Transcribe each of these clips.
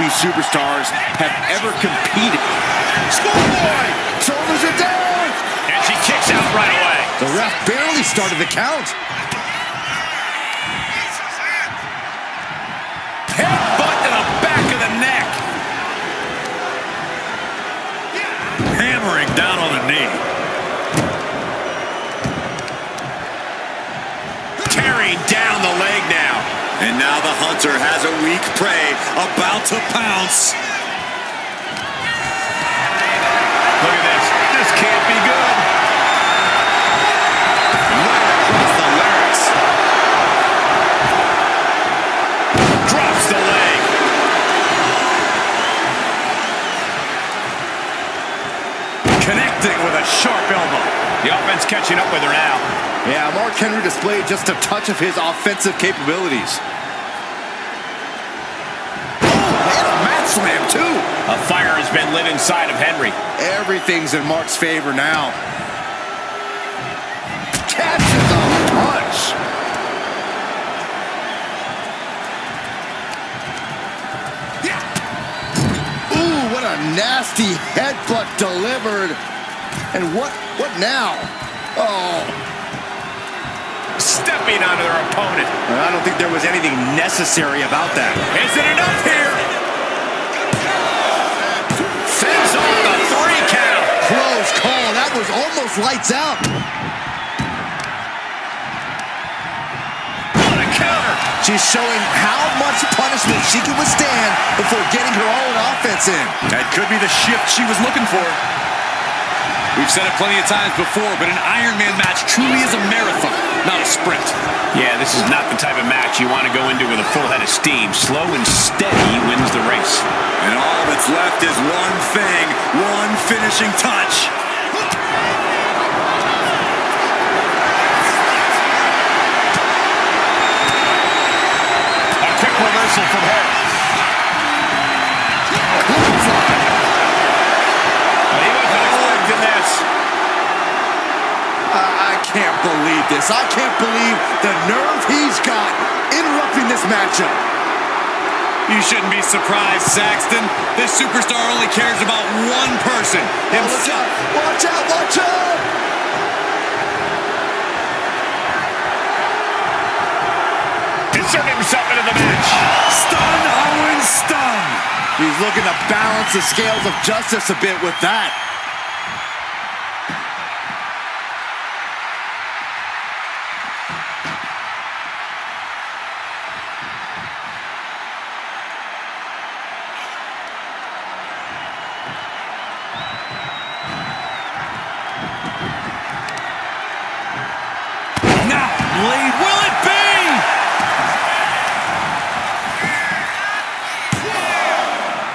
WWE superstars have ever competed. Schoolboy! Shoulders it down! And she kicks out right away. The ref barely started the count. Headbutt to the back of the neck. Hammering down on the knee. Tearing down the leg now. And now the hunter has a weak prey about to pounce. Look at this. This can't be good. Right across the larynx. Drops the leg. Connecting with a sharp elbow. The offense catching up with her now. Yeah, Mark Henry displayed just a touch of his offensive capabilities. Oh, and a mat slam, too. A fire has been lit inside of Henry. Everything's in Mark's favor now. Catches a punch. Ooh, what a nasty headbutt delivered. And what now? Oh. Stepping onto their opponent. I don't think there was anything necessary about that. Is it enough here? Fends off the 3 count. Close call. That was almost lights out. What a counter. She's showing how much punishment she can withstand before getting her own offense in. That could be the shift she was looking for. We've said it plenty of times before, but an Iron Man match truly is a marathon, not a sprint. Yeah, this is not the type of match you want to go into with a full head of steam. Slow and steady wins the race. And all that's left is one thing, one finishing touch. A quick reversal from her. I can't believe this. I can't believe the nerve he's got interrupting this matchup. You shouldn't be surprised, Saxton. This superstar only cares about one person, himself. Watch out, watch out! Inserting himself into the match. Stun, Owen, stun. He's looking to balance the scales of justice a bit with that. Will it be?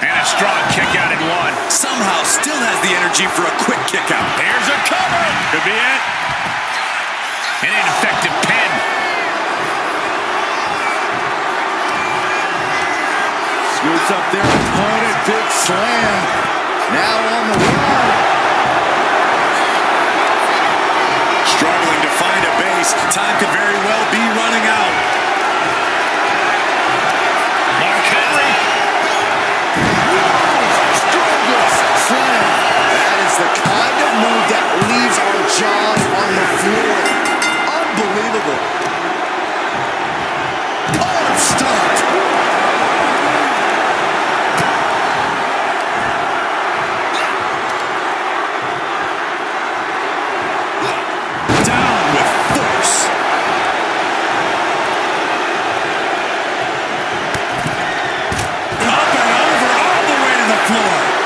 And a strong kick out in one. Somehow still has the energy for a quick kick out. Here's a cover. Could be it. An ineffective pin. Scoots up their opponent, big slam. Now on the run. Struggling to find a base. Time could very well be running out. Mark Henry. Strongest slam. That is the kind of move that leaves our jaws on the floor. Unbelievable. Arm stopped.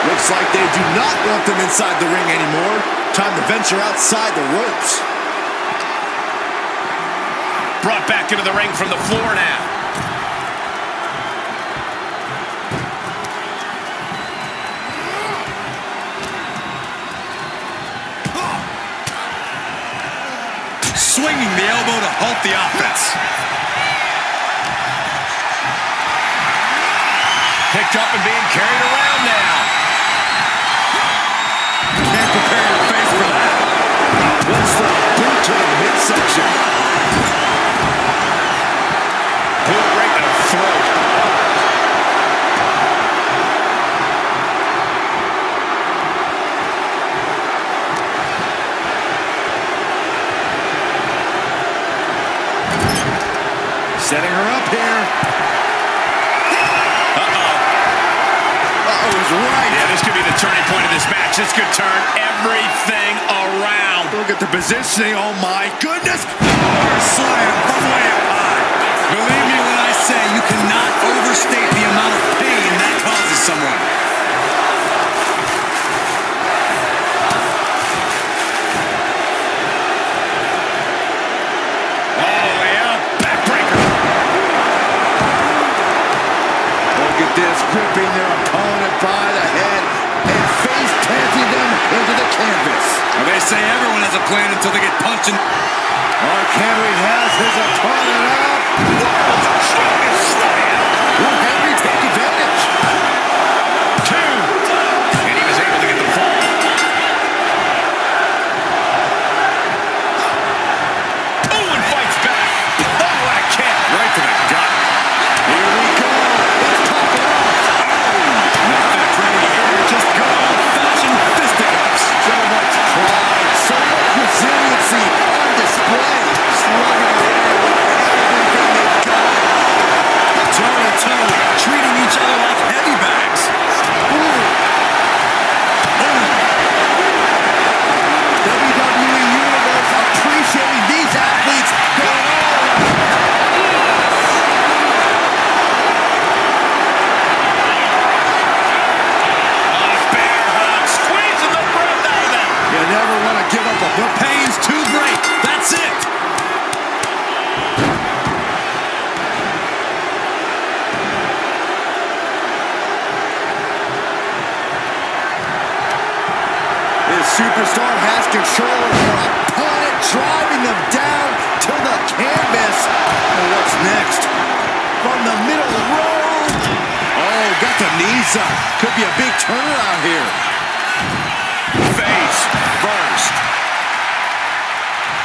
Looks like they do not want them inside the ring anymore. Time to venture outside the ropes. Brought back into the ring from the floor now. Swinging the elbow to halt the offense. Picked up and being carried around now. Can't prepare your face for that. What's the boot to the midsection? Boot right to the throat. turning point of this match. This could turn everything around. Look at the positioning. Oh, my goodness. Power slam from way up high. Believe me when I say you cannot overstate the amount of pain that causes someone. All the way up. Backbreaker. Look at this, gripping their opponent by the head and face planting them into the canvas. Well, they say everyone has a plan until they get punched in. Mark Henry has his opponent up. World's strongest slam. Will Henry take advantage? 2. And he was able to get the fall. Oh, and fights back. Oh, what a kick. Right to the gut. Here we go. Let's top it off. Not that training here. Just good old-fashioned fisticuffs. So much pride, so much resiliency on display. Slugging away with everything they've got. Toe-to-toe, treating each other like heavy bags. WWE Universe appreciating these athletes going all out. Bear hug, squeezing the breath out of them. You never want to give up a The pain's too great. That's it. This superstar has control of their opponent, driving them down to the canvas. And what's next? From the middle row. Oh, got the knees up. Could be a big turnaround here. Face first.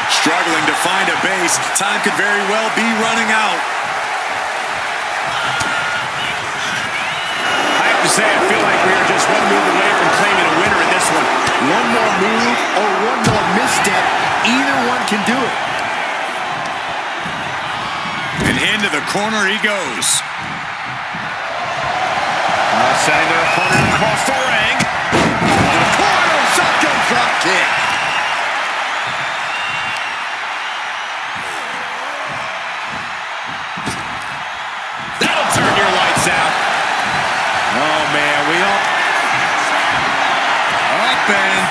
Struggling to find a base. Time could very well be running out. I have to say, I feel like we are just one move away from claiming a winner in this one. One more move or one more misstep, either one can do it. And into the corner he goes. Sending their opponent across the ring. Corner shotgun drop kick. That'll turn your lights out. Oh, man, we don't... Up and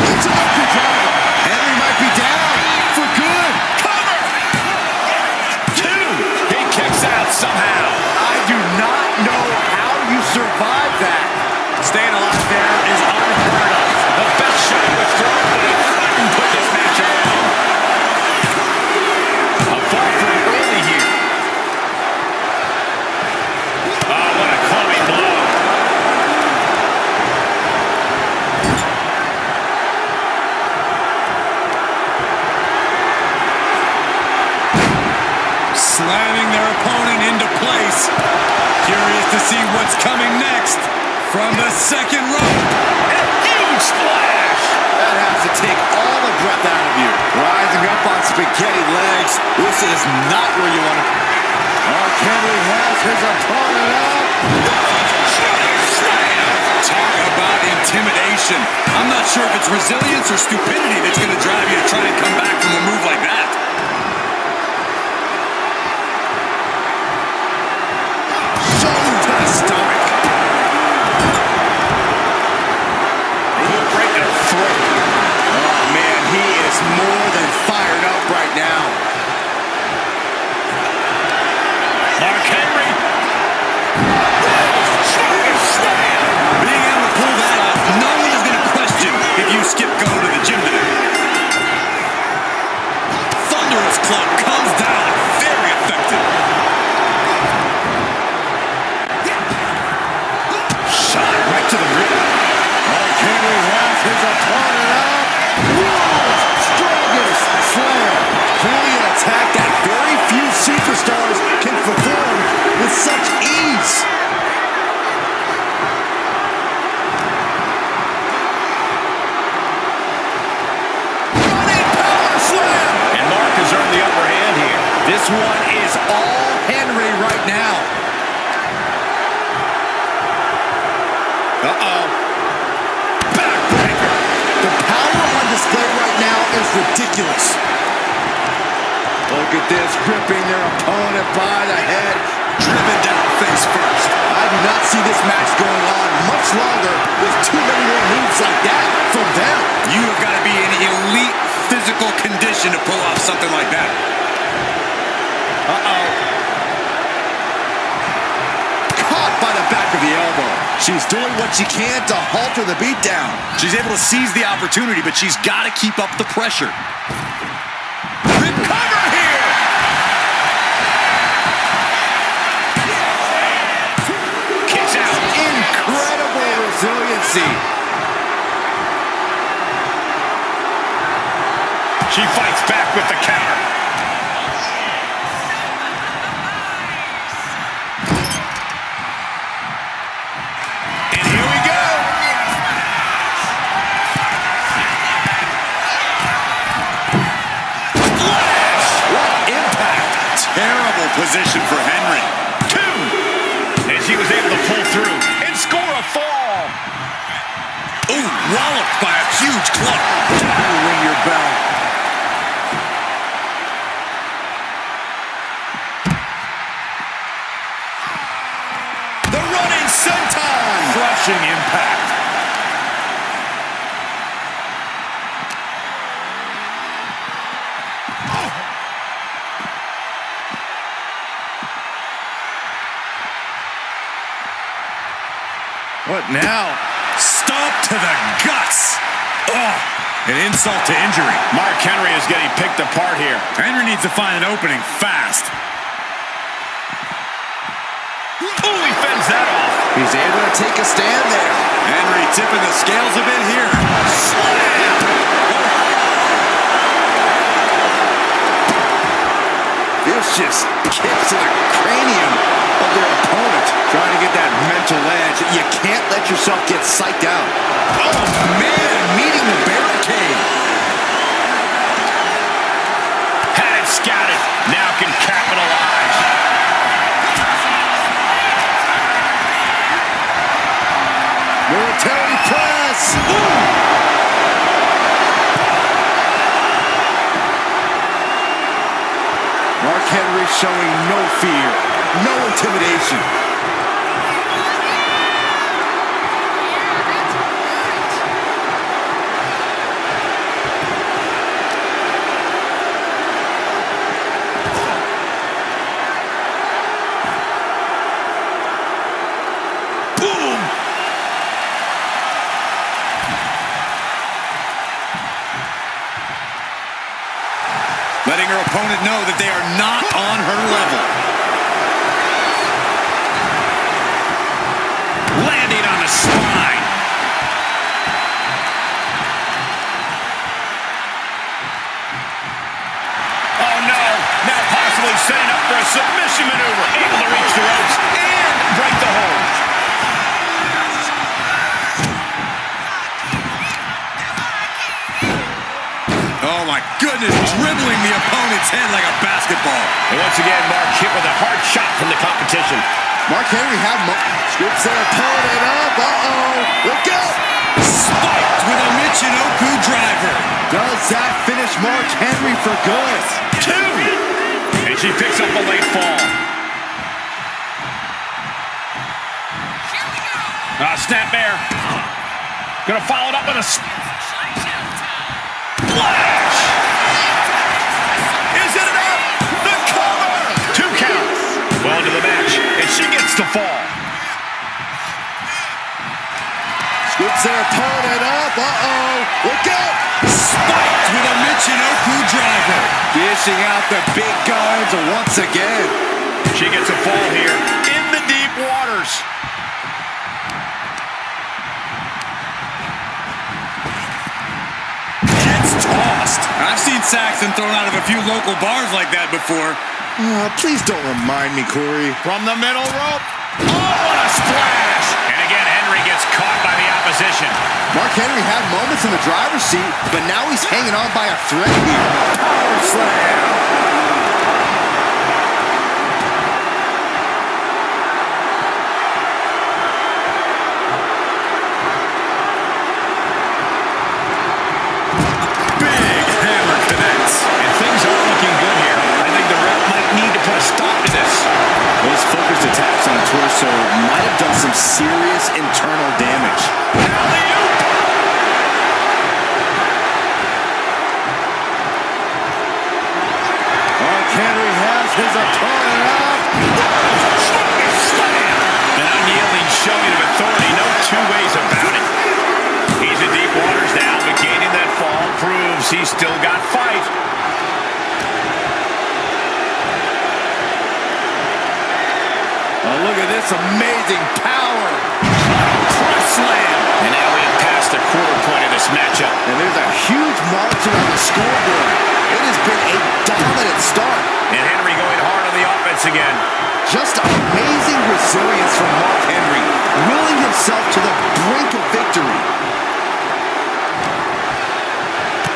It's an up and down. Henry might be down for good. Cover. 2. He kicks out somehow. I do not know how you survive that. Staying alive there is unheard of. The best shot was thrown, but he couldn't put this match around. A fall from early here. Oh, what a clubbing blow. slamming their opponent into place. Curious to see what's coming next from the second row. And a huge splash. That has to take all the breath out of you. Rising up on spaghetti legs. This is not where you want to... Mark Henry has his opponent up. Talk about intimidation. I'm not sure if it's resilience or stupidity that's going to drive you to try and come back from a move like that. Shoulder to the stomach. He'll break their throat. Oh, man, he is more than fired up right now. Mark Henry. Being able to pull that off, no one is going to question if you skip going to the gym today. Thunderous club comes down, very effective. Shot right to the rib. Mark Henry has his opponent up. World's strongest slam. Clearly an attack that very few superstars can perform with such ease. Running power slam. And Mark has earned the upper hand here. This one is all Henry right now. Uh-oh. ridiculous. Look at this, gripping their opponent by the head, driven down face first. I do not see this match going on much longer with too many more moves like that from them. You have got to be in elite physical condition to pull off something like that. Uh-oh. Caught by the back of the elbow. She's doing what she can to halter the beatdown. She's able to seize the opportunity, but she's got to keep up the pressure. Recover here! Kicks out. Incredible resiliency. She fights back with the counter. And here we go. Splash! What impact. Terrible position for Henry. 2. And she was able to pull through and score a fall. Ooh, walloped by a huge club. Ring your bell. The running senton. Crushing impact. What now? Stomp to the guts. Oh, an insult to injury. Mark Henry is getting picked apart here. Henry needs to find an opening fast. Oh, he fends that off. He's able to take a stand there. Henry tipping the scales a bit here. Slam! Vicious kicks to the cranium of their opponent. Trying to get that mental edge. You can't let yourself get psyched out. Oh, man, meeting the barricade. Had it scouted. Now can capitalize. Military press. Ooh. Mark Henry showing no fear, no intimidation. Boom! Letting her opponent know that they are not on her level. Landing on the spine. Oh, no. Now possibly setting up for a submission maneuver. Able to reach the ropes and break the hold. Oh, my goodness. Dribbling the opponent's head like a basketball. And once again, Mark hit with a hard shot from the competition. Mark Henry had scoops their opponent up. Uh-oh. Look out. Spiked with a Michinoku driver. Does that finish Mark Henry for good? 2. And she picks up a late fall. Snapmare. Gonna follow it up with a splash. Is it enough? The cover. 2 count. Well into the match, and she gets the fall. Scoops their opponent up. Uh-oh. Look out. Spiked with a Michinoku driver. Dishing out the big guns once again. She gets a fall here in the deep waters. Gets tossed. I've seen Saxton thrown out of a few local bars like that before. Please don't remind me, Corey. From the middle rope. Oh, what a splash! And again, Henry gets caught by the opposition. Mark Henry had moments in the driver's seat, but now he's hanging on by a thread here. Power slam. Big hammer so might have done some serious internal damage. Mark Henry has his opponent up. An unyielding showing of authority, no two ways about it. He's in deep waters now, but gaining that fall proves he's still got fight. Oh, look at this amazing power. Cross slam. And now we have passed the quarter point of this matchup. And there's a huge margin on the scoreboard. It has been a dominant start. And Henry going hard on the offense again. Just amazing resilience from Mark Henry, willing himself to the brink of victory.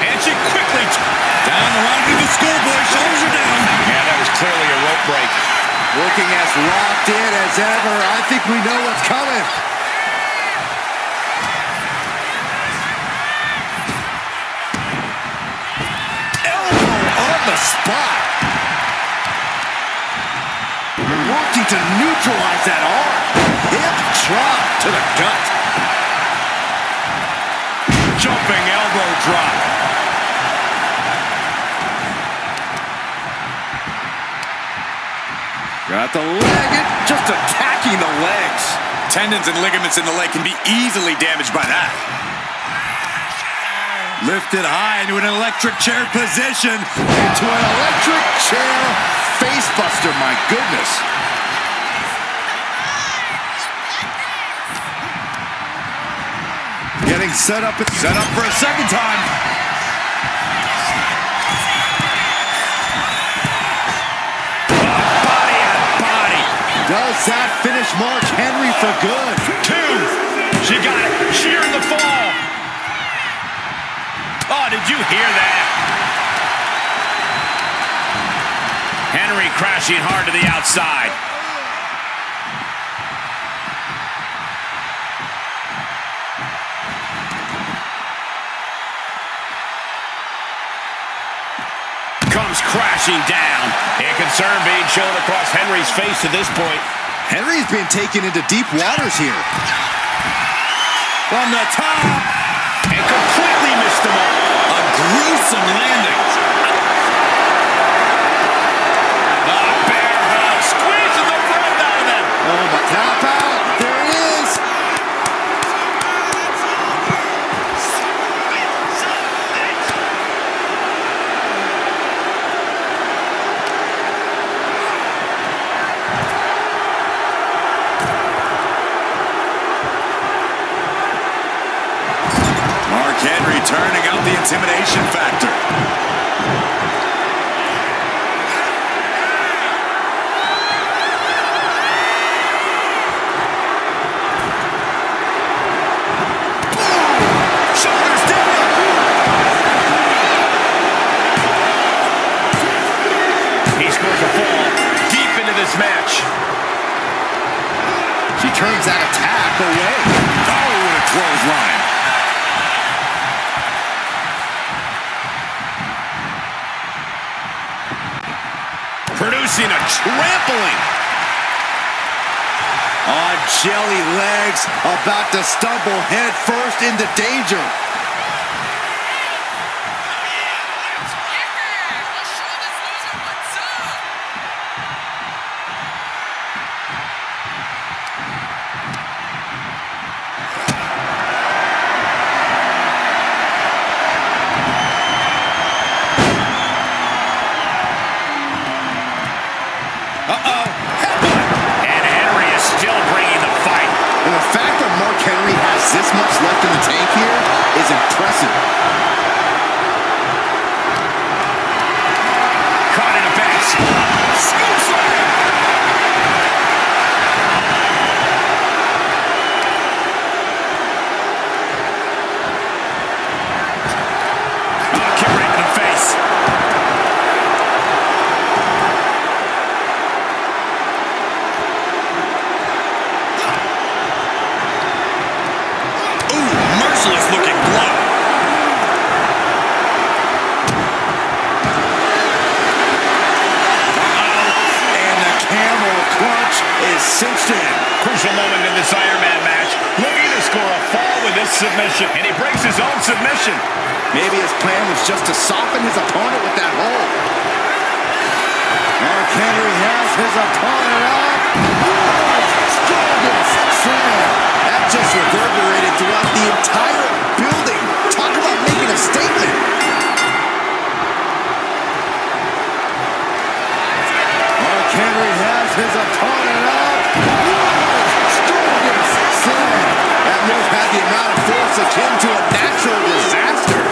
And she quickly Down the line to the schoolboy. Shoulders are down. Yeah, that was clearly a rope break. Looking as locked in as ever. I think we know what's coming. Elbow on the spot. Working to neutralize that arm. Hip drop to the gut. Jumping elbow drop. Got the leg, just attacking the legs. Tendons and ligaments in the leg can be easily damaged by that. Lifted high into an electric chair position. Into an electric chair facebuster, my goodness. Getting set up for a second time. Does that finish Mark Henry for good? Two. She got it. Shearing the fall. Oh, did you hear that? Henry crashing hard to the outside. Comes crashing down. And concern being shown across Henry's face at this point. Henry's been taken into deep waters here. From the top. And completely missed the mark. A gruesome landing. Bear hug. Squeezing the breath out of them. Oh, my tap out. There it is. Mark Henry turning out the intimidation factor. Shoulders down. He scores a fall deep into this match. She turns that attack away. Oh, what a clothesline. Producing a trampling. On jelly legs, about to stumble head first into danger. And Henry is still bringing the fight. And the fact that Mark Henry has this much left in the tank here is impressive. Caught in a bad spot. Scoop slam. Oh, kick right in the face. Merciless looking blow. And the camel clutch is cinched in. crucial moment in this Iron Man match. Looking to score a fall with this submission. And he breaks his own submission. Maybe his plan was just to soften his opponent with that hold. Mark Henry has his opponent up. Strongest slam. That just reverberated throughout the entire building. Talk about making a statement. Mark Henry has his opponent up. Strongest slam. That move had the amount of force akin to a natural disaster.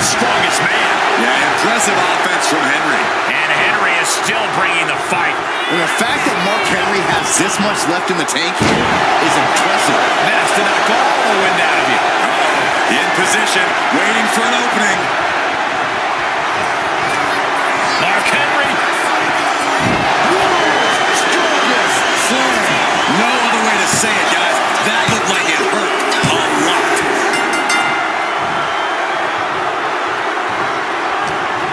Strongest man. Yeah, impressive offense from Henry. And Henry is still bringing the fight. And the fact that Mark Henry has this much left in the tank here is impressive. That's to knock all the wind out of you. In position, waiting for an opening. Mark Henry. Strongest slam. No other way to say it, guys. That looked like it hurt a lot.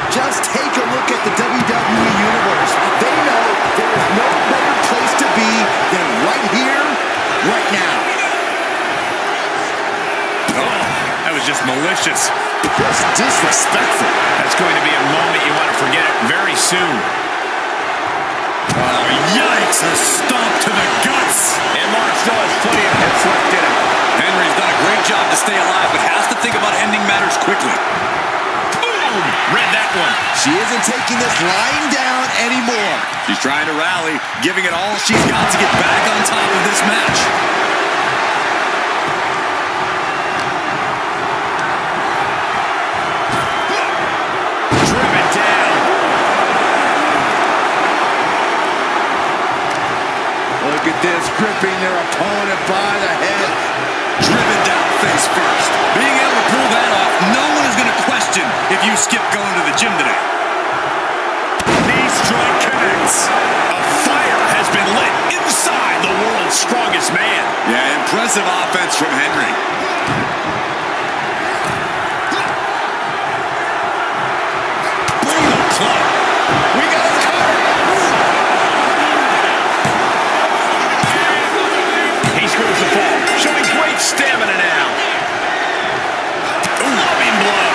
Just take a look at the WWE Universe. They know there is no better place to be than right here, right now. Oh, that was just malicious. Just disrespectful. That's going to be a moment you want to forget very soon. Oh, yikes. A stomp to the guts. And Mark still has plenty of hits left in him. Henry's done a great job to stay alive, but has to think about ending matters quickly. Read that one. She isn't taking this lying down anymore. She's trying to rally, giving it all she's got to get back on top of this match. Driven down. Look at this, gripping their opponent by the head. Driven down face first. Being able to pull that off, no one is going to question if you skip going to the gym today. Knee strike connects. A fire has been lit inside the world's strongest man. Yeah, impressive offense from Henry. Brutal club. We got a cover. He screws the fall, showing great stamina now. Loving blow.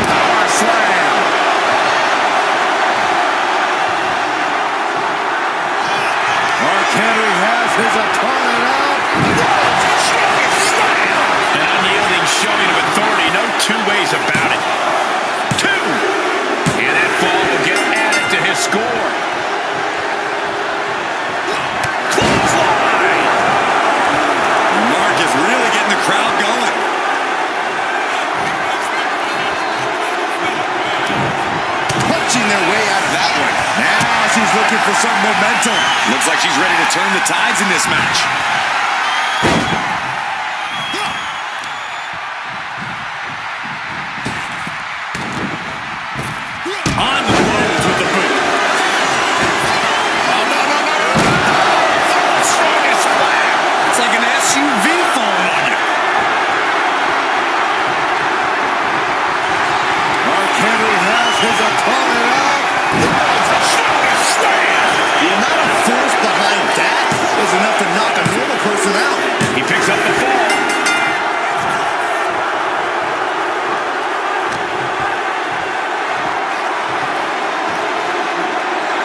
Power slam. Mark Henry has his opponent up. An unyielding showing of authority. No two ways about it. Two. And that fall will get added to his score. Clothesline. Mark is really getting the crowd going. Punching their way out of that one. Now she's looking for some momentum. Looks like she's ready to turn the tides in this match. On the ropes with the boot. Oh, no. Strongest slam. It's like an SUV falling on you. Mark Henry has his opponent up. Strongest slam. The amount of force behind that is enough to knock a normal person out. He picks up the fall.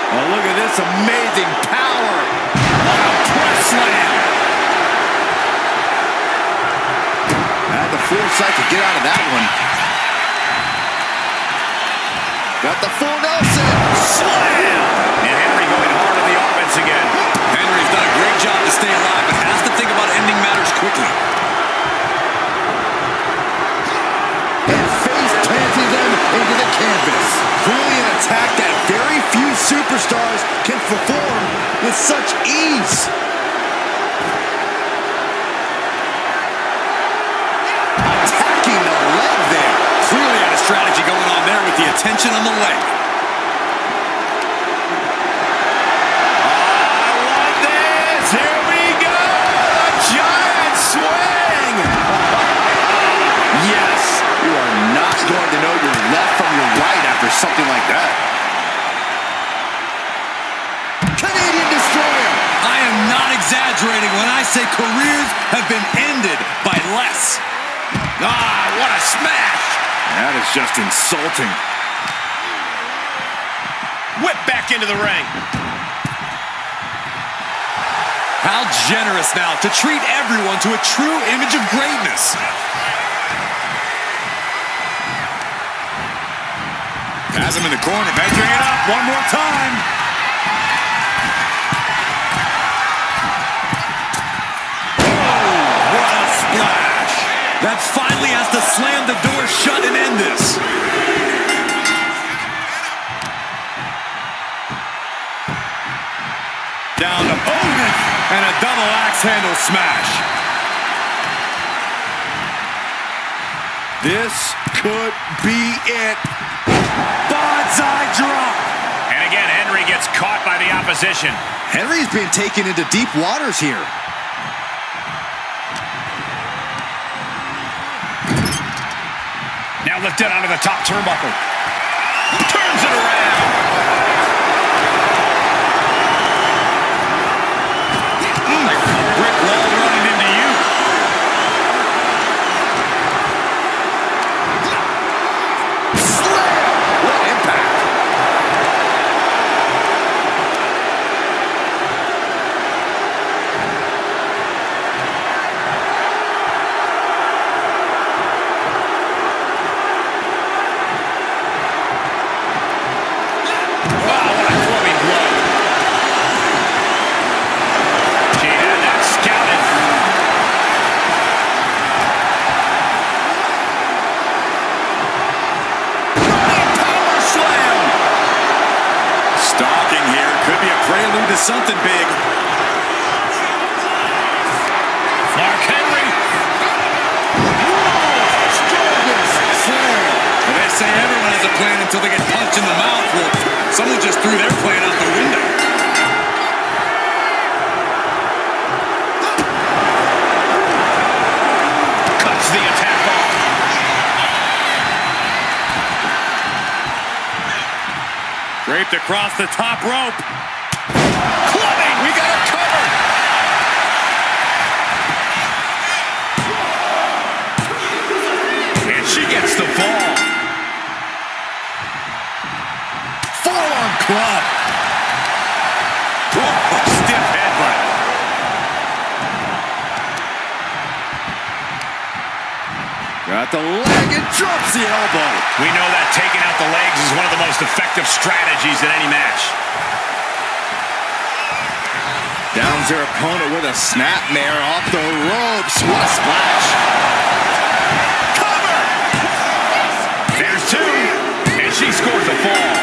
Oh, look at this amazing power. Press slam. Had the foresight to get out of that one. Got the full Nelson. Slam. And Henry going hard on the offense again. Henry's done a great job to stay alive, but has to think about ending matters quickly. And face planting them into the canvas. Clearly an attack that very few superstars can perform with such ease. Attacking the leg there. Clearly had a strategy going on there with the attention on the leg. I want this. Here we go. A giant something like that. Canadian Destroyer! I am not exaggerating when I say careers have been ended by less. Ah, what a smash! That is just insulting. Whip back into the ring. How generous now to treat everyone to a true image of greatness. Has him in the corner, measuring it up one more time. Oh, what a splash. That finally has to slam the door shut and end this. Down to Owen, and a double axe handle smash. This could be it. Bonsai drop. And again, Henry gets caught by the opposition. Henry's been taken into deep waters here. Now lifted onto the top turnbuckle. Turns it around. Brick wall running into you. Slam! What impact! Wow, what a clubbing blow. She had that scouted. Running power slam! Stalking here could be a prelude to something big. Mark Henry. Slam! Well, they say everyone has a plan until they get punched in the mouth. Well, someone just threw their plan out the window. Cuts the attack off. Draped across the top rope. Clubbing. We got it covered. And she gets the fall. Forearm club! Whoa, stiff headbutt. Got the leg and drops the elbow. We know that taking out the legs is one of the most effective strategies in any match. Downs their opponent with a snapmare off the ropes. What a splash! Cover! There's two, and she scores a fall.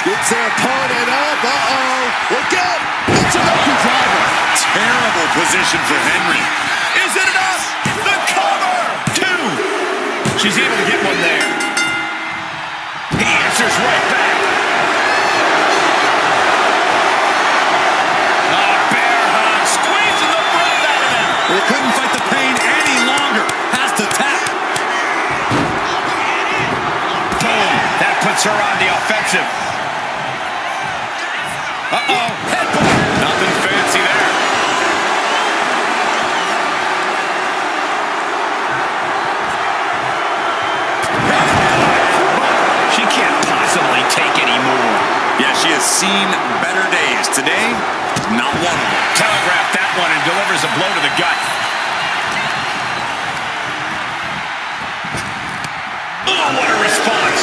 Scoops their opponent up. Uh-oh. Look out! It's a lucky driver. Terrible position for Henry. Is it enough? The cover! Two. She's able to get one there. He answers right back. A bear hug, squeezing the breath out of him. They couldn't fight the pain any longer. Has to tap. Boom. That puts her on the offensive. Uh-oh. Headbutt. Nothing fancy there. She can't possibly take any more. Yeah, she has seen better days. Today, not one of them. Telegraphed that one and delivers a blow to the gut. Oh, what a response.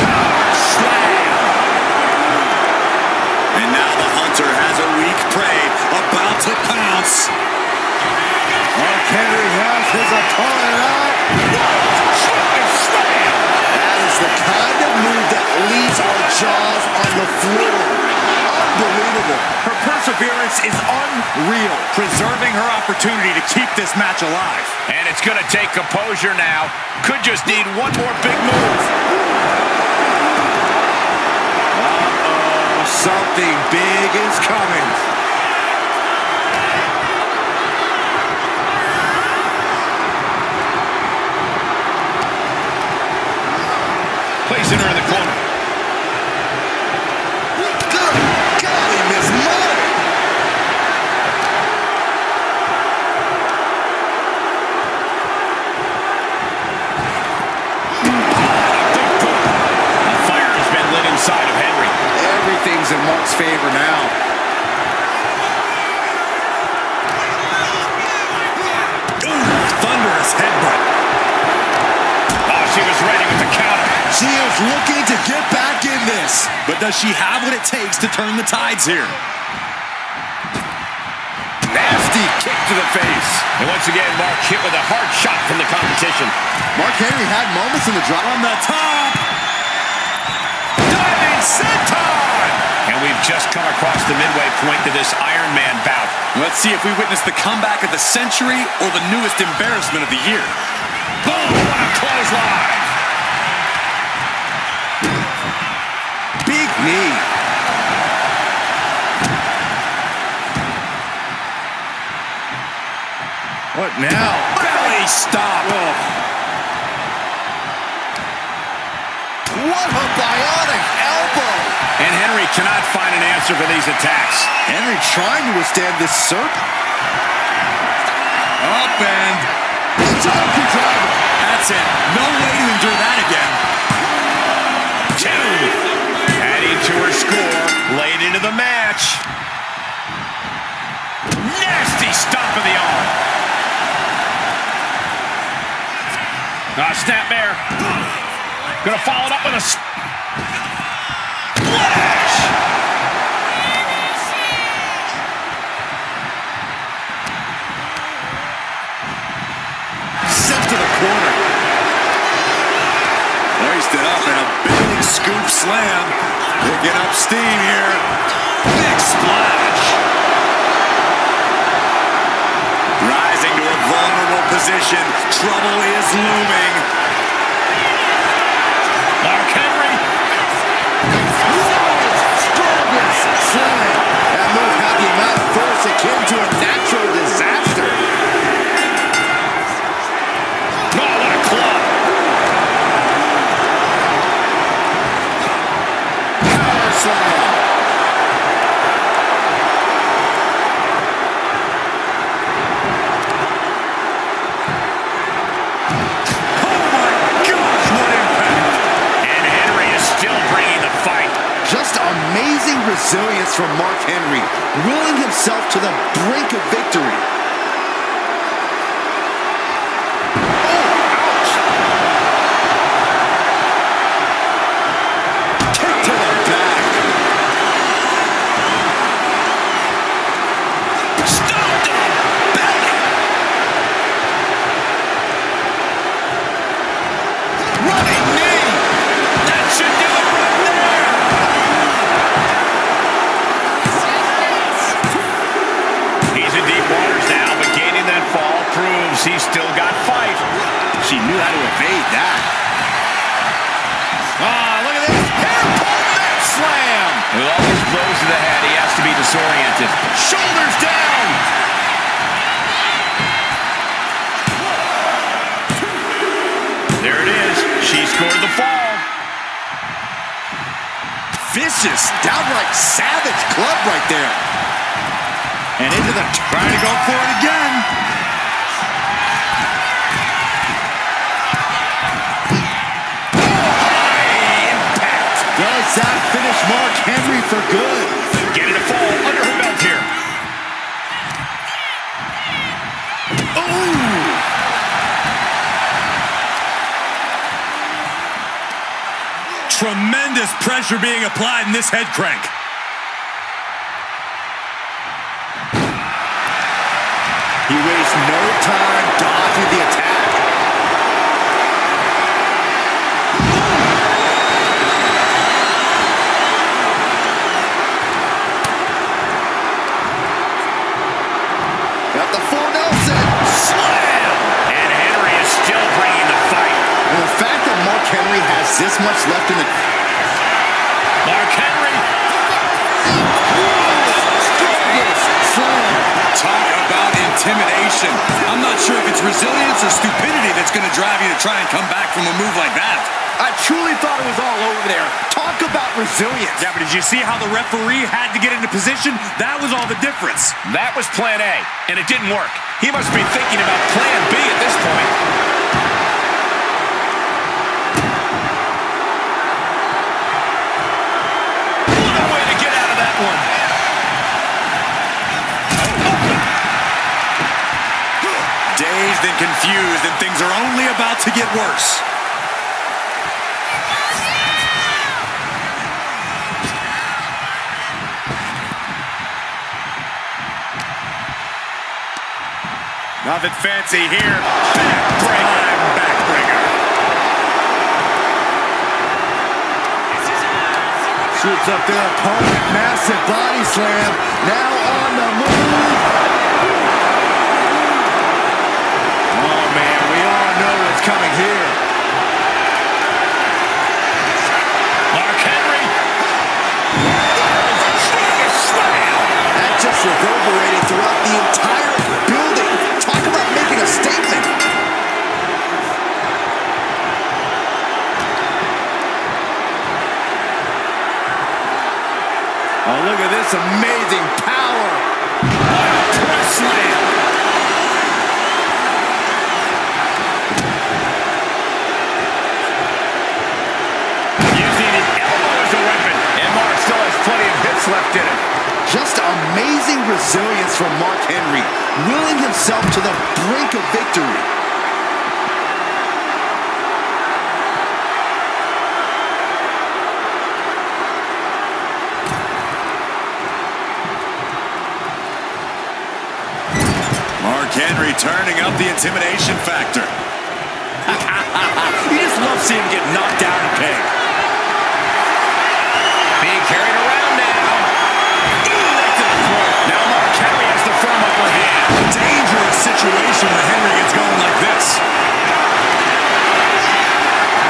Power slam. And now the hunter has a weak prey about to pounce. Mark Henry has his opponent up. Slam. That is the kind of move that leaves our jaws on the floor. Unbelievable. Her perseverance is unreal, preserving her opportunity to keep this match alive. And it's going to take composure now. Could just need one more big move. Uh-oh. Something big is coming. is looking to get back in this. But does she have what it takes to turn the tides here? Nasty kick to the face. And once again, Mark hit with a hard shot from the competition. Mark Henry had moments in the drop. On the top. Diving senton! And we've just come across the midway point to this Iron Man bout. Let's see if we witness the comeback of the century or the newest embarrassment of the year. Boom! What a clothesline! Big knee. What now? Belly stop! Oh. What a bionic elbow! And Henry cannot find an answer for these attacks. Henry trying to withstand this serpent. Up and... Donkey driver. That's it. No way to endure that again. 2. Adding to her score. Late into the match. Nasty stomp of the arm. Snapmare. Gonna follow it up with a splash. Sent to the corner. Hoisted up and a big scoop slam. Picking up steam here. Big splash. Rising to a vulnerable position. Trouble is looming. Mark Henry. Slam. That move had the amount of force akin to a natural disaster. Oh, what a club. Power slam. Amazing resilience from Mark Henry, willing himself to the brink of victory. Oh, ouch! Kick to the back. Stop to the belly. Running knee. That should do it right there. He's in deep waters now, but gaining that fall proves he's still got fight. She knew how to evade that. Look at this. Hairpin net slam. With all these blows to the head, he has to be disoriented. Shoulders down. There it is. She scored the fall. Vicious, downright savage club right there. And into the... Trying to go for it again. High impact. Does that finish Mark Henry for good? Getting a fall under her belt here. Ooh! Tremendous pressure being applied in this head crank. He wastes no time dodging the attack. Got the full Nelson. Slam! And Henry is still bringing the fight. And the fact that Mark Henry has this much left in the... Mark Henry. Talk about intimidation. I'm not sure if it's resilience or stupidity that's going to drive you to try and come back from a move like that. I truly thought it was all over there. Talk about resilience. Yeah, but did you see how the referee had to get into position? That was all the difference. That was plan A, and it didn't work. He must be thinking about plan B at this point. What a way to get out of that one. Dazed and confused, and things are only about to get worse. Nothing fancy here. Backbreaker. Shoots up their opponent. Massive body slam. Now on the move. Oh, man. We all know what's coming here. Mark Henry. Slam. That just reverberated throughout the entire building. Talk about making a statement. Oh, look at this amazing power. Press slam. Using his elbow as a weapon. And Mark still has plenty of hits left in him. Just amazing resilience from Mark Henry, willing himself to the brink of victory. Mark Henry turning up the intimidation factor. You just love seeing him get knocked down and pegged. Being carried around now. Now Mark Henry has the firm upper hand. Dangerous situation when Henry gets going like this.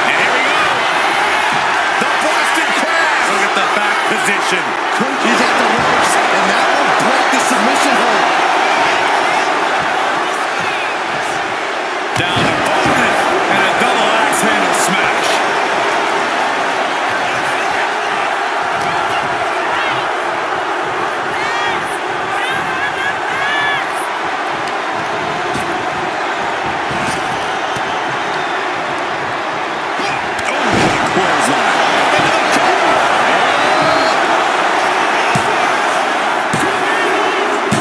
And here we go. The Boston Crab. Look at the back position. He's at the ropes, and that will break the submission hold. Down opponent, and a double axe handle smash.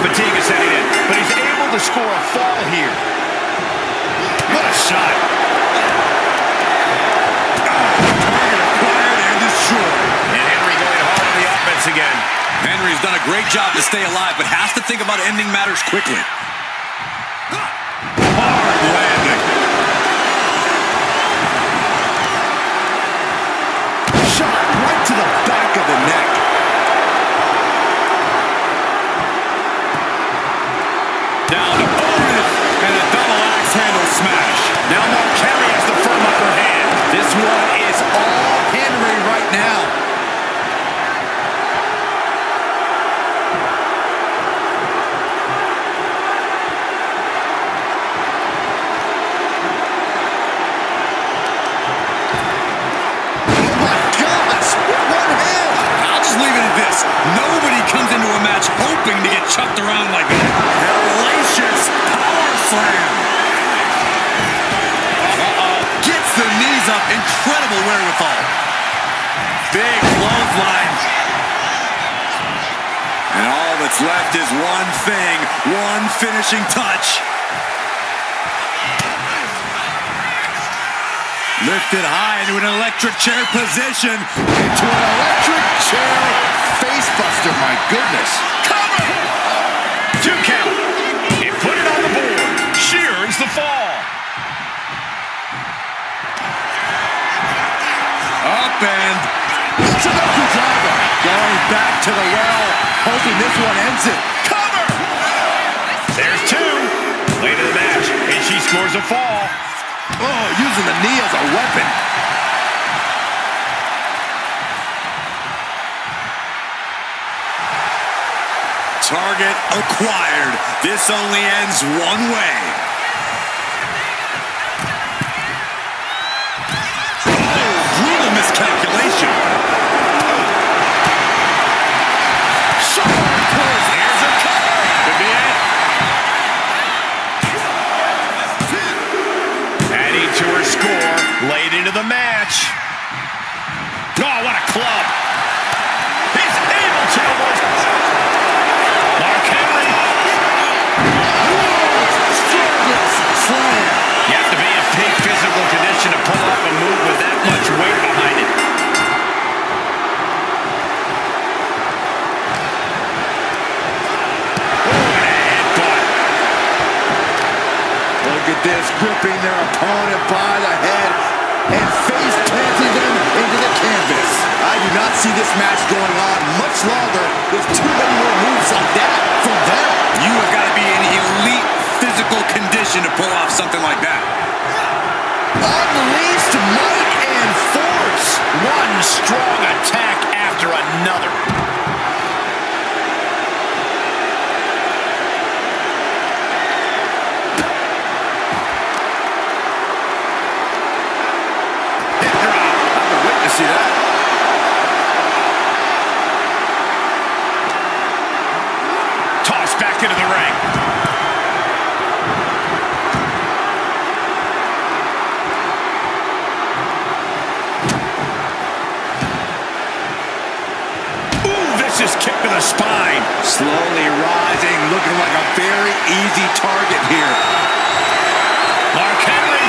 Fatigue is setting in, but he's able to score a fall here. What a shot. Target acquired and destroyed. And Henry going hard on the offense again. Henry's done a great job to stay alive, but has to think about ending matters quickly. Hard landing. Shot right to the back of the neck. Down opponent, and a double axe handle smash. Now Mark Henry has the firm upper hand. This one is all Henry right now. Oh my gosh, with one hand. I'll just leave it at this. Nobody comes into a match hoping to get chucked around like that. Hellacious power slam. Gets the knees up. Incredible wherewithal. Big clothesline. And all that's left is one thing. One finishing touch. Lifted high into an electric chair position. Into an electric chair facebuster, my goodness. Cover! 2 count. He put it on the board. Shears the fall. Up and Sudoku driver. Going back to the well, hoping this one ends it. Cover! There's 2. Late in the match, and she scores a fall. Oh, using the knee as a weapon. target acquired. This only ends one way. Brutal miscalculation. Here's a cover. Could be it. Adding to her score late into the match. Oh, what a club. He's able to avoid. Mark Henry. Slam. You have to be in peak physical condition to pull off a move with that much weight behind it. this, gripping their opponent by the head and face planting them into the canvas. I do not see this match going on much longer with too many more moves like that from them. You have got to be in elite physical condition to pull off something like that. Unleashed might and force. One strong attack after another. See that? Tossed back into the ring. Ooh, vicious kick to the spine. Slowly rising, looking like a very easy target here. Mark Henry.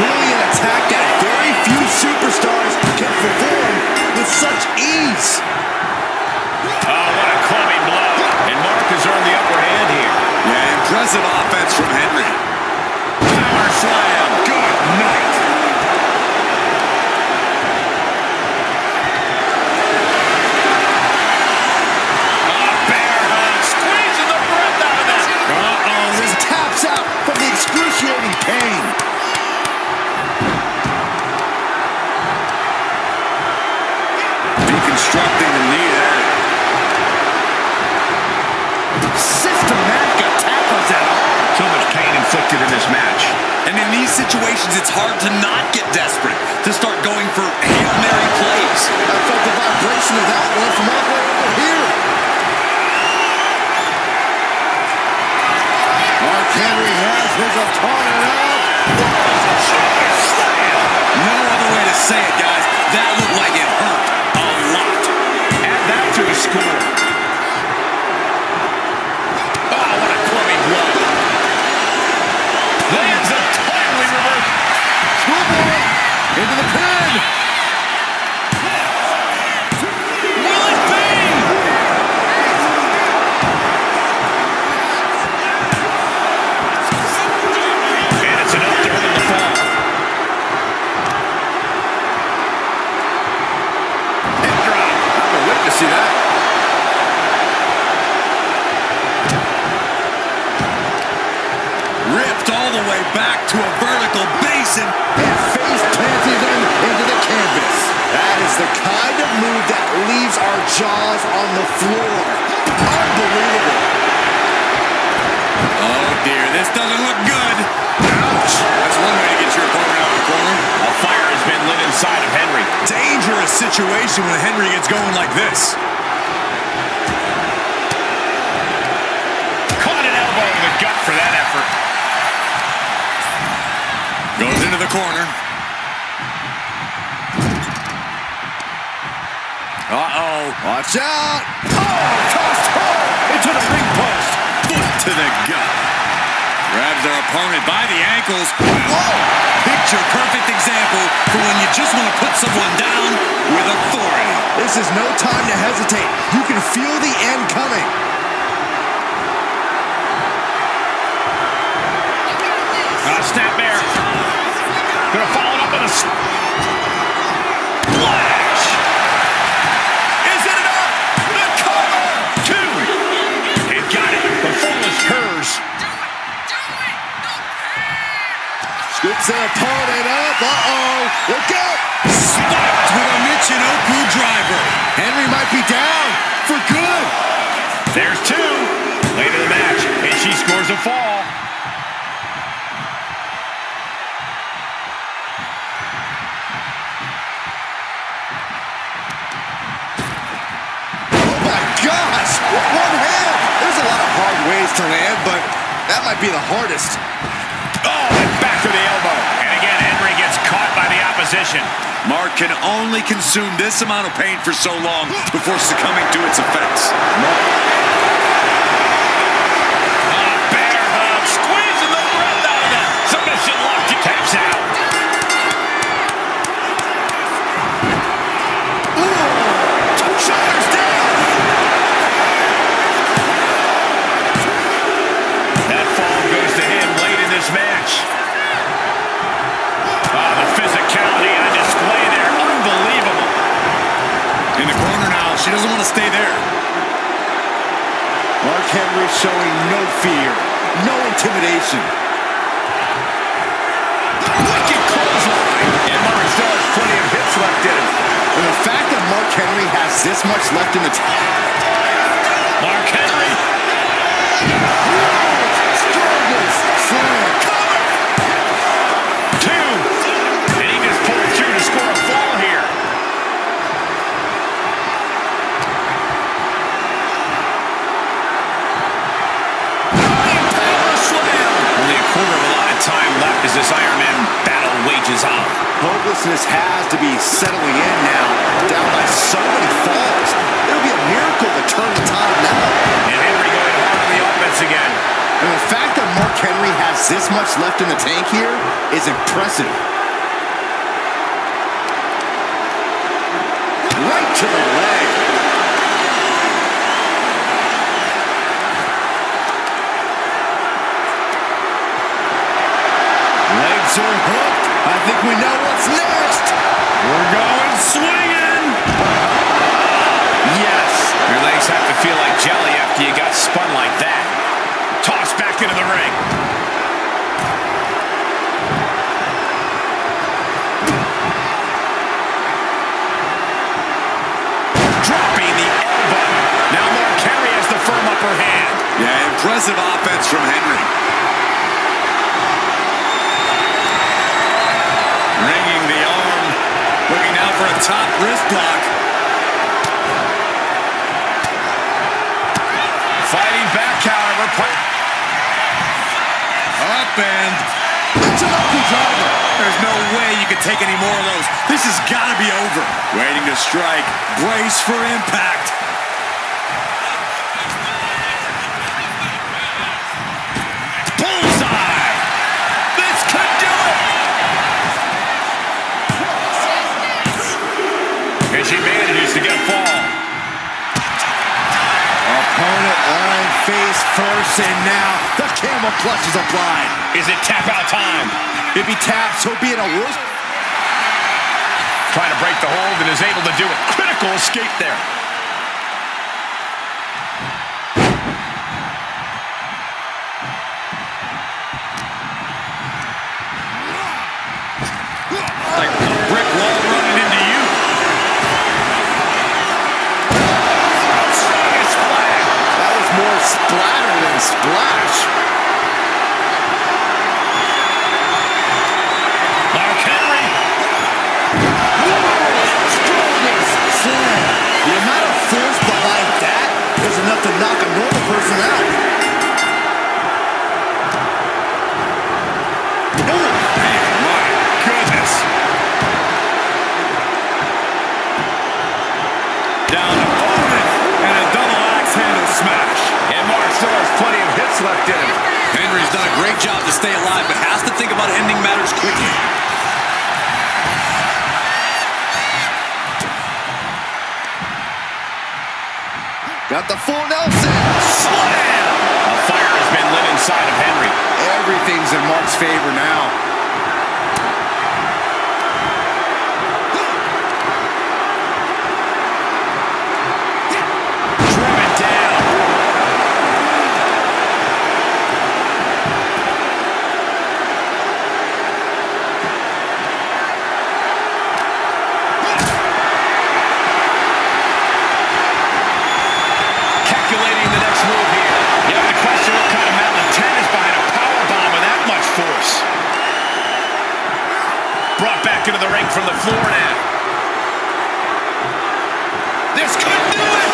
Clearly an attack that very few superstars can perform with such ease. Oh, what a clubbing blow. And Mark has earned the upper hand here. Yeah, impressive offense from Henry. Power slam. Good night. Bear hug. Squeezing the breath out of that. Uh-oh, this taps out from the excruciating pain. Deconstructing the knee there. Systematic attack on that arm. So much pain inflicted in this match. And in these situations, it's hard to not get desperate, to start going for Hail Mary plays. I felt the vibration of that one from all the way over here. Mark Henry has his opponent up. No other way to say it, guys. That looked like it hurt a lot. Add that to the score. Oh, what a clubbing blow. Lands a timely reverse. Schoolboy into the pin. Will it be? And it's enough to earn the fall. Hip drop. I'm a witness to that. Ripped all the way back to a vertical basin. And face planting them into the canvas. That is the kind of move that leaves our jaws on the floor. Unbelievable. Oh dear, this doesn't look good. Ouch. That's one way to get your opponent out of the corner. A fire has been lit inside of Henry. Dangerous situation when Henry gets going like this. Caught an elbow in the gut for that effort. Goes into the corner. Uh-oh. Watch out. Oh, tossed hard into the ring post. Foot to the gut. Grabs their opponent by the ankles. Whoa. Picture perfect example for when you just want to put someone down with authority. This is no time to hesitate. You can feel the end coming. Snap bear. Gonna follow it up with a splash. Is it enough? The cover. Two. And got it. The fall is hers. Scoops their opponent up. Uh-oh. Look out. Spiked with a Michinoku driver. Henry might be down for good. There's two. Late in the match. And she scores a fall. One hand. There's a lot of hard ways to land, but that might be the hardest. Oh, and back to the elbow. And again, Henry gets caught by the opposition. Mark can only consume this amount of pain for so long before succumbing to its effects. Bear hug, squeezing the breath out of that. Submission lock, taps out. Shoulders down. She doesn't want to stay there. Mark Henry showing no fear, no intimidation. Wicked clothesline. And Mark still has plenty of hits left in him. And the fact that Mark Henry has this much left in the tank. Mark Henry. Slam. Two. And he just pulled through to score a fall here. Power slam. Only a quarter of a lot of time left as this Iron Man battle wages on. Hopelessness has to be settling in now. Down by so many falls. It'll be a miracle to turn the tide now. And Henry going hard on the offense again. And the fact that Mark Henry has this much left in the tank here is impressive. Right to the leg. Legs are hooked. I think we know what's next. We're going swinging. Yes. Your legs have to feel like jelly after you got spun like that. Tossed back into the ring. Dropping the elbow. Now Mark Henry has the firm upper hand. Yeah, impressive offense from Henry. Ringing the arm. Looking now for a top wrist block. Fighting back, however. Up and It's an ugly driver. there's no way you can take any more of those. This has got to be over. Waiting to strike. Brace for impact. Bullseye! This could do it! And she manages to get a fall. Opponent lying face first, and now the camel clutch is applied. Is it tap out time? If he taps, he'll be in a worse. Trying to break the hold and is able to do it. Critical escape there. Like a brick wall running into you. Strongest flag. That was more splatter than splash. Mark Henry. Strongest slam. The amount of force behind that is enough to knock a normal person out. My goodness. Down opponent. And a double axe handle smash. And Mark still has plenty of hits left in him. Henry's done a great job to stay alive, but has to think about ending matters quickly. Got the full Nelson. Slam! A fire has been lit inside of Henry. Everything's in Mark's favor now. Driven down. Calculating the next move here. You have to question what kind of mountain of tennis behind a power bomb with that much force. Brought back into the ring from the floor now. This could do it!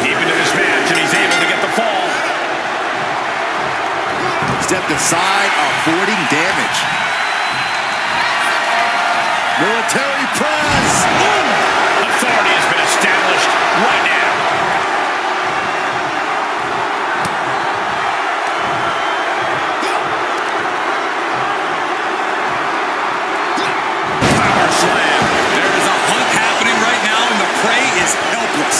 Deep into this match, and he's able to get the fall. Stepped aside, avoiding damage. Military press. Authority has been established right now. Power slam. There is a hunt happening right now, and the prey is helpless.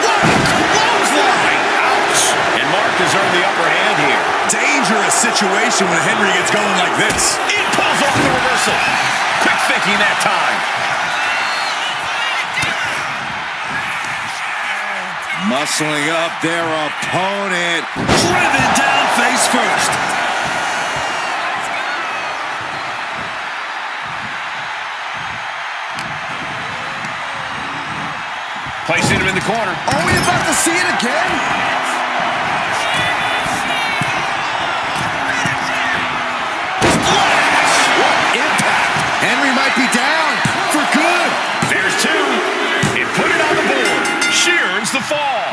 What a clothesline! Ouch! And Mark has earned the upper hand here. Dangerous situation when Henry gets going like this. It pulls off the reverse. taking that time. Muscling up their opponent. Driven down face first. Placing him in the corner. Are we about to see it again? Splash! What impact! Henry might be down for good. There's two. And put it on the board. Shears the fall.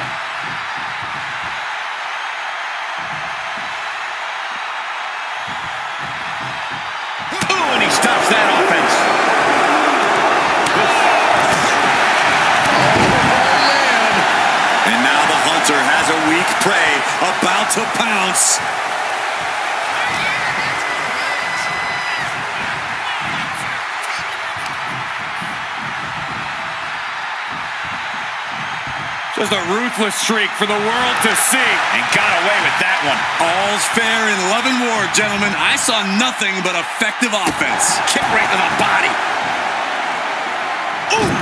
Ooh, and he stops that offense. And now the hunter has a weak prey about to pounce. Just a ruthless streak for the world to see. And got away with that one. All's fair in love and war, gentlemen. I saw nothing but effective offense. Kick right to the body. Ooh!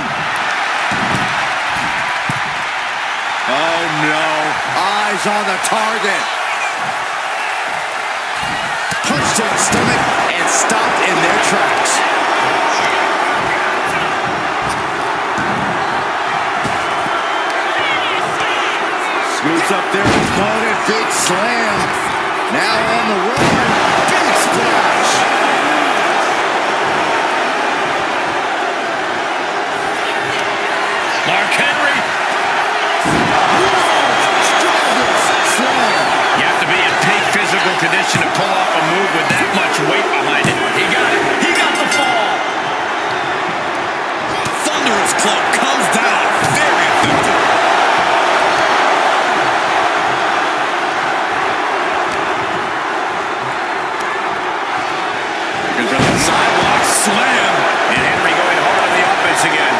Oh no, eyes on the target. Punch to the stomach and stopped in their tracks. Scoots up their opponent, big slam. Now on the run, big splash. Mark Henry. You have to be in peak physical condition to pull off a move with that much weight behind it. He got it. He got the fall. Thunderous club comes down. Very effective. Sidewalk slam. And Henry going hard on the offense again.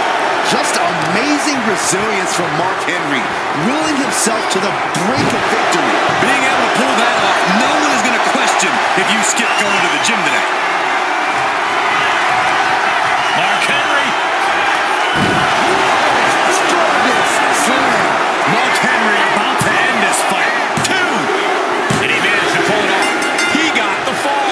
Just amazing resilience from Mark Henry, willing himself to the brink of victory. Being able to pull that off, no one is going to question if you skip going to the gym today. Mark Henry. Slam. Mark Henry about to end this fight. Two. And he managed to pull it off. He got the fall.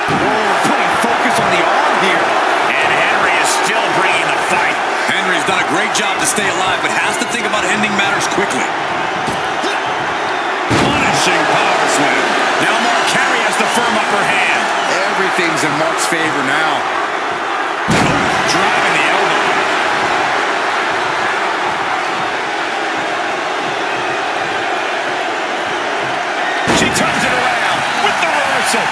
Putting focus on the arm here. And Henry is still bringing the fight. Henry's done a great job to stay alive, but has to think about ending matters quickly. Punishing power slam. Now Mark Henry has the firm upper hand. Everything's in Mark's favor now. Driving the elbow. She turns it around with the reversal.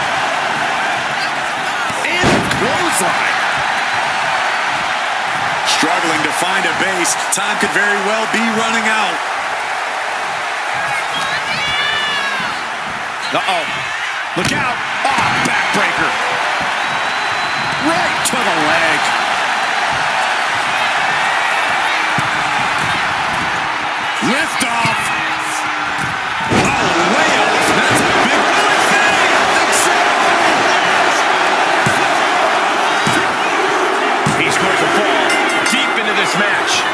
And a clothesline. Struggling to find a base. Time could very well be running out. Uh-oh. Look out. Oh, backbreaker. Right to the leg. Lift off. Oh, way off. That's a big thing. He scores a fall deep into this match.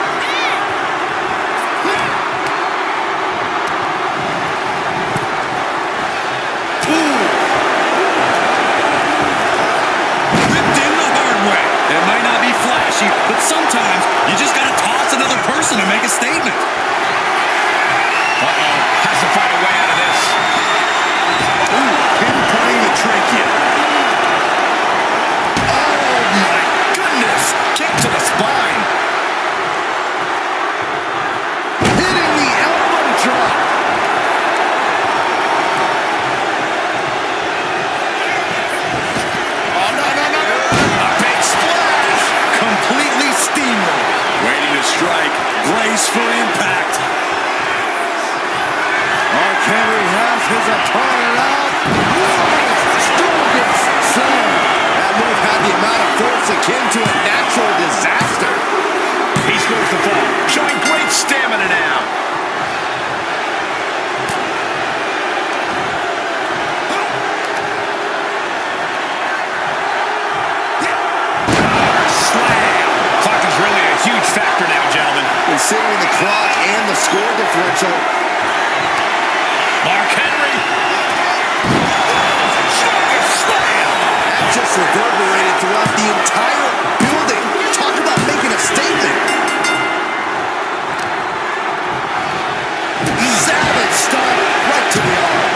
Ripped in the hard way. It might not be flashy, but sometimes you just got to toss another person to make a statement. Uh-oh. Has to find a way out of this. Pinpointing the trachea. Oh my goodness. Kick to the spine. Hitting the elbow drop. Oh, no. A big splash. Completely steamrolled. Waiting to strike. Brace for impact. Mark Henry has his opponent out. Strongest slam. That move had the amount of force akin to a natural disaster. He scores the fall, showing great stamina now. considering the clock and the score differential. Mark Henry. That just reverberated throughout the entire building. Talk about making a statement. Savage stomp right to the arm.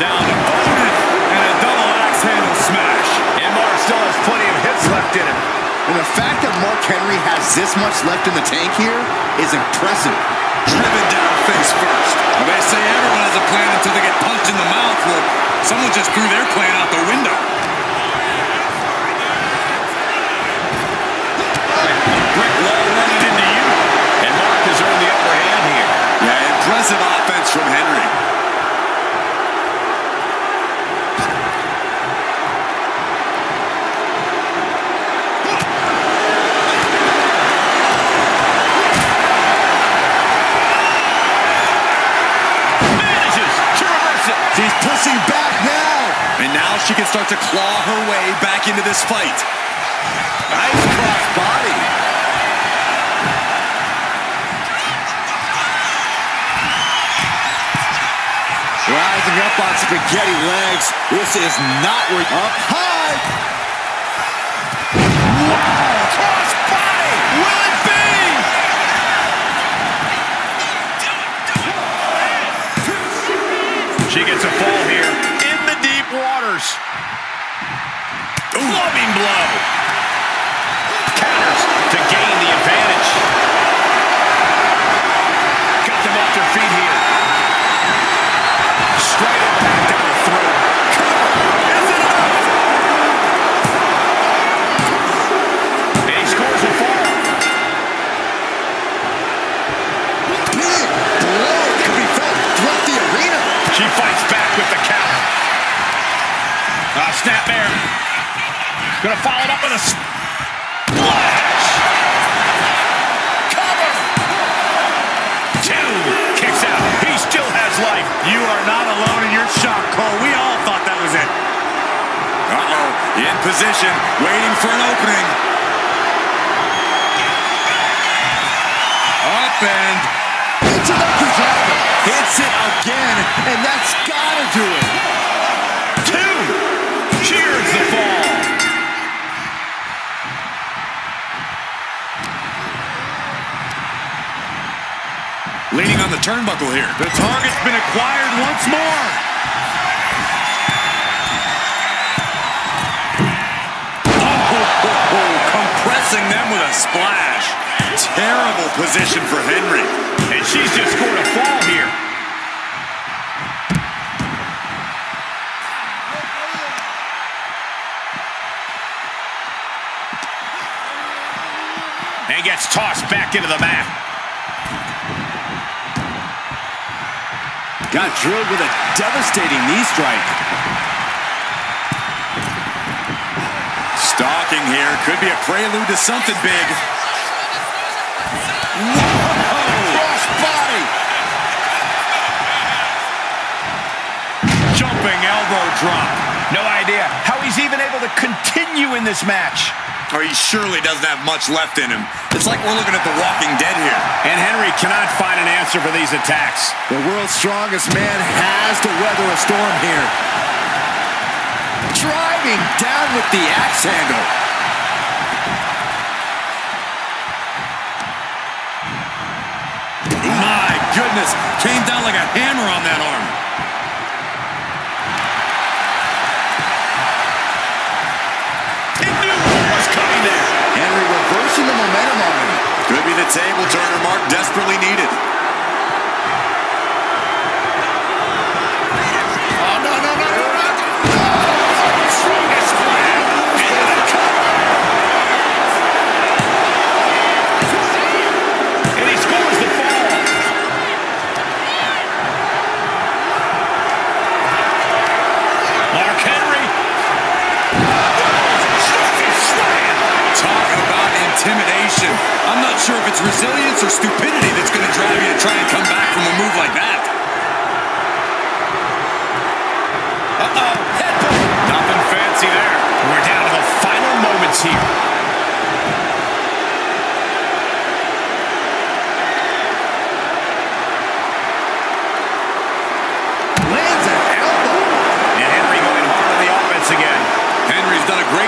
Down opponent and a double axe handle smash. And Mark still has plenty of hits left in him. And the fact that Mark Henry has this much left in the tank here is impressive. Driven down face first. Well, they say everyone has a plan until they get punched in the mouth. Well, someone just threw their plan out the window. Brick wall running into you. And Mark has earned the upper hand here. Yeah, impressive offense from Henry. She's pushing back now. And now she can start to claw her way back into this fight. Nice cross body. Rising up on spaghetti legs. This is not where up high. Wow. Cross body. Will it be? She gets a fall here in the deep waters. Clubbing blow. Counters to gain the advantage. Got them off their feet here. Straight up back down the throat. Is it enough? And he scores a fall. Big blow can be felt throughout the arena. She fights back with the counter. Snap there. Gonna follow it up with a splash. Cover. 2. Kicks out. He still has life. You are not alone in your shock, Cole. We all thought that was it. Uh-oh. In position, waiting for an opening. Up and Into the projector. Hits it again, and that's gotta do it. 2. Cheers the fall. leaning on the turnbuckle here. The target's been acquired once more. Compressing them with a splash. Terrible position for Henry. And she's just scored a fall here. And gets tossed back into the mat. Got drilled with a devastating knee strike. Stalking here. Could be a prelude to something big. Whoa! Cross body! Jumping elbow drop. No idea how he's even able to continue in this match. Or he surely doesn't have much left in him. It's like we're looking at The Walking Dead here. And Henry cannot find an answer for these attacks. The world's strongest man has to weather a storm here. Driving down with the axe handle. My goodness. Came down like a hammer on that arm. Henry reversing the momentum on him. Could be the table turner Mark desperately needed. Oh, no. Strongest grab. And a cover. And he scores the fall. Mark Henry. Talking about intimidation. I'm not sure if it's resilience or stupidity that's going to drive you to try and come back from a move like that. Headbutt. Nothing fancy there. We're down to the final moments here.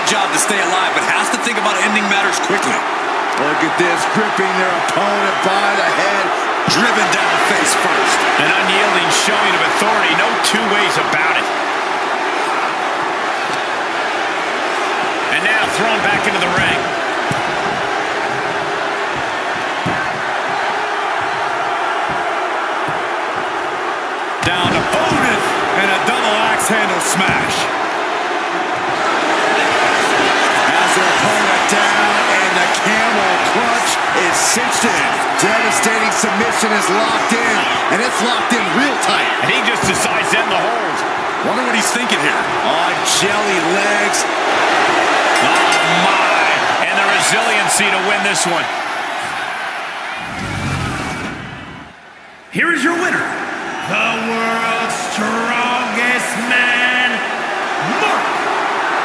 job to stay alive, but has to think about ending matters quickly. Look at this, gripping their opponent by the head, Driven down face first. An unyielding showing of authority, no two ways about it. And now thrown back into the ring. Down to Otis, and a double axe handle smash. has their opponent down, and the camel clutch is cinched in. Devastating submission is locked in, and it's locked in real tight. And he just decides to end the hold. Wonder what he's thinking here. On jelly legs. Oh, my. And the resiliency to win this one. Here is your winner, the world's strongest man, Mark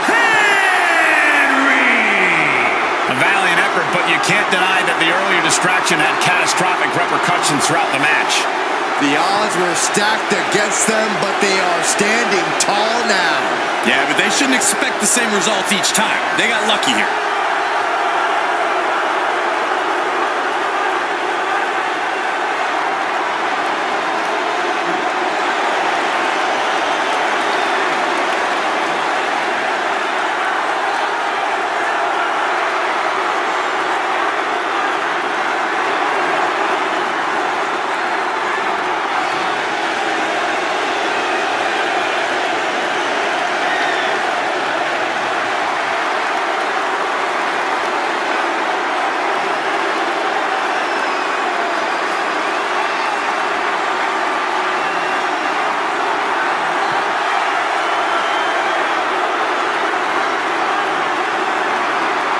Henry. A valiant effort, but you can't deny that the earlier distraction had catastrophic repercussions throughout the match. The odds were stacked against them, but they are standing tall now. Yeah, but they shouldn't expect the same results each time. They got lucky here.